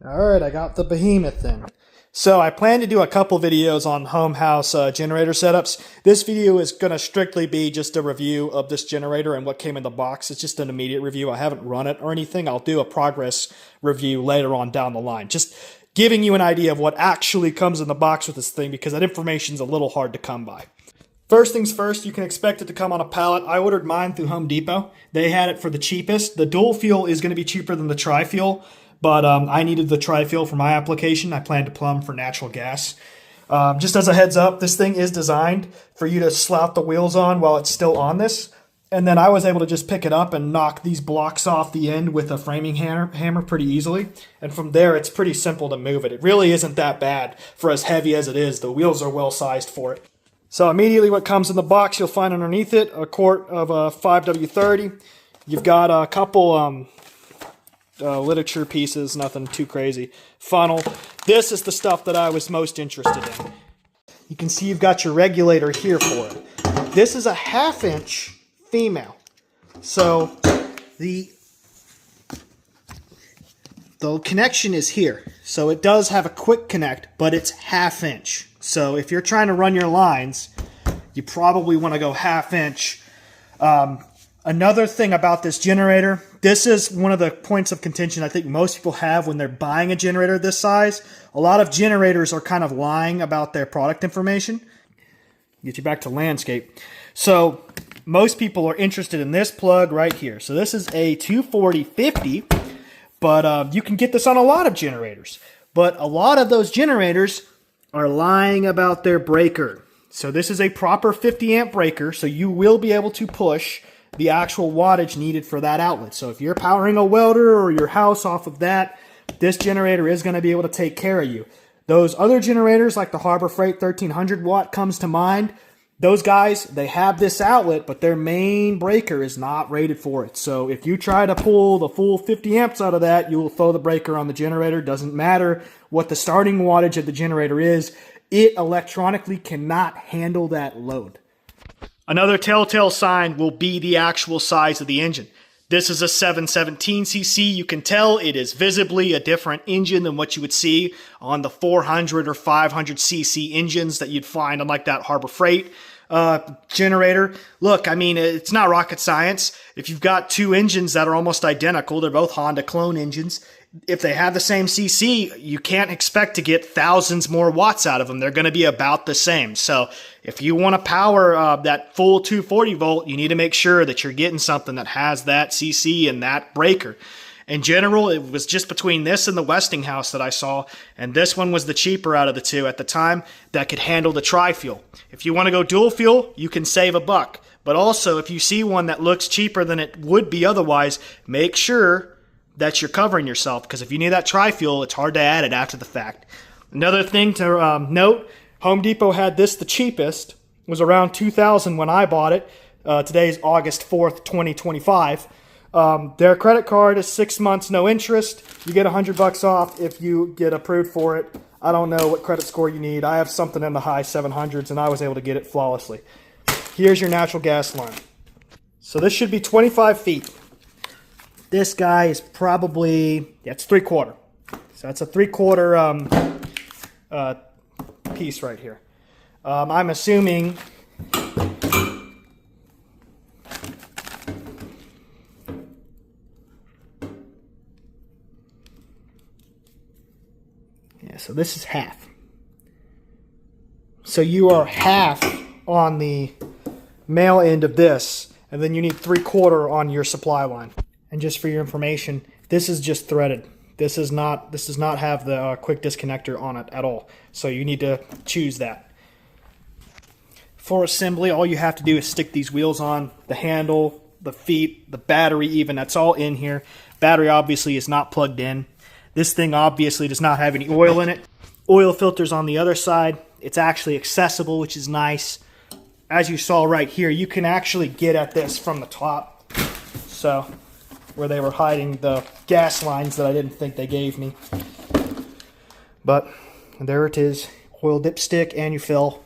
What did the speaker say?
Alright, I got the behemoth then. So I plan to do a couple videos on home house generator setups. This video is going to strictly be just a review of this generator and what came in the box. It's just an immediate review. I haven't run it or anything. I'll do a progress review later on down the line. Just giving you an idea of what actually comes in the box with this thing, because that information is a little hard to come by. First things first, you can expect it to come on a pallet. I ordered mine through Home Depot. They had it for the cheapest. The dual fuel is going to be cheaper than the tri-fuel, but I needed the tri-fuel for my application. I plan to plumb for natural gas. Just as a heads up, this thing is designed for you to slout the wheels on while it's still on this. And then I was able to just pick it up and knock these blocks off the end with a framing hammer pretty easily. And from there, it's pretty simple to move it. It really isn't that bad for as heavy as it is. The wheels are well sized for it. So immediately what comes in the box, you'll find underneath it a quart of 5W30. You've got a couple literature pieces, nothing too crazy. Funnel. This is the stuff that I was most interested in. You can see you've got your regulator here for it. This is a 1/2 inch female. So the connection is here. So it does have a quick connect, but it's 1/2 inch. So if you're trying to run your lines, you probably want to go 1/2 inch. Another thing about this generator, this is one of the points of contention I think most people have when they're buying a generator this size. A lot of generators are kind of lying about their product information. Get you back to landscape. So most people are interested in this plug right here. So this is a 240/50, but you can get this on a lot of generators. But a lot of those generators are lying about their breaker. So this is a proper 50 amp breaker, so you will be able to push the actual wattage needed for that outlet. So if you're powering a welder or your house off of that, this generator is going to be able to take care of you. Those other generators like the Harbor Freight 1300 watt comes to mind. Those guys, they have this outlet, but their main breaker is not rated for it. So if you try to pull the full 50 amps out of that, you will throw the breaker on the generator. Doesn't matter what the starting wattage of the generator is. It electronically cannot handle that load. Another telltale sign will be the actual size of the engine. This is a 717cc. You can tell it is visibly a different engine than what you would see on the 400 or 500cc engines that you'd find on like that Harbor Freight generator. Look, I mean, it's not rocket science. If you've got two engines that are almost identical, they're both Honda clone engines. If they have the same CC, you can't expect to get thousands more watts out of them. They're going to be about the same. So if you want to power that full 240 volt, you need to make sure that you're getting something that has that CC and that breaker. In general, it was just between this and the Westinghouse that I saw, and this one was the cheaper out of the two at the time that could handle the tri-fuel. If you want to go dual fuel, you can save a buck. But also, if you see one that looks cheaper than it would be otherwise, make sure that you're covering yourself, because if you need that tri-fuel, it's hard to add it after the fact. Another thing to note, Home Depot had this the cheapest. It was around $2,000 when I bought it. Today's August 4th, 2025. Their credit card is 6 months, no interest. You get $100 off if you get approved for it. I don't know what credit score you need. I have something in the high 700s, and I was able to get it flawlessly. Here's your natural gas line. So this should be 25 feet. This guy is probably, yeah, it's 3/4. So that's a 3/4 piece right here. I'm assuming yeah, so this is half. So you are half on the male end of this, and then you need 3/4 on your supply line. And just for your information, this is just threaded. This does not have the quick disconnector on it at all. So you need to choose that. For assembly, all you have to do is stick these wheels on, the handle, the feet, the battery even, that's all in here. Battery obviously is not plugged in. This thing obviously does not have any oil in it. Oil filters on the other side. It's actually accessible, which is nice. As you saw right here, you can actually get at this from the top. So where they were hiding the gas lines that I didn't think they gave me. But there it is, oil dipstick, and you fill.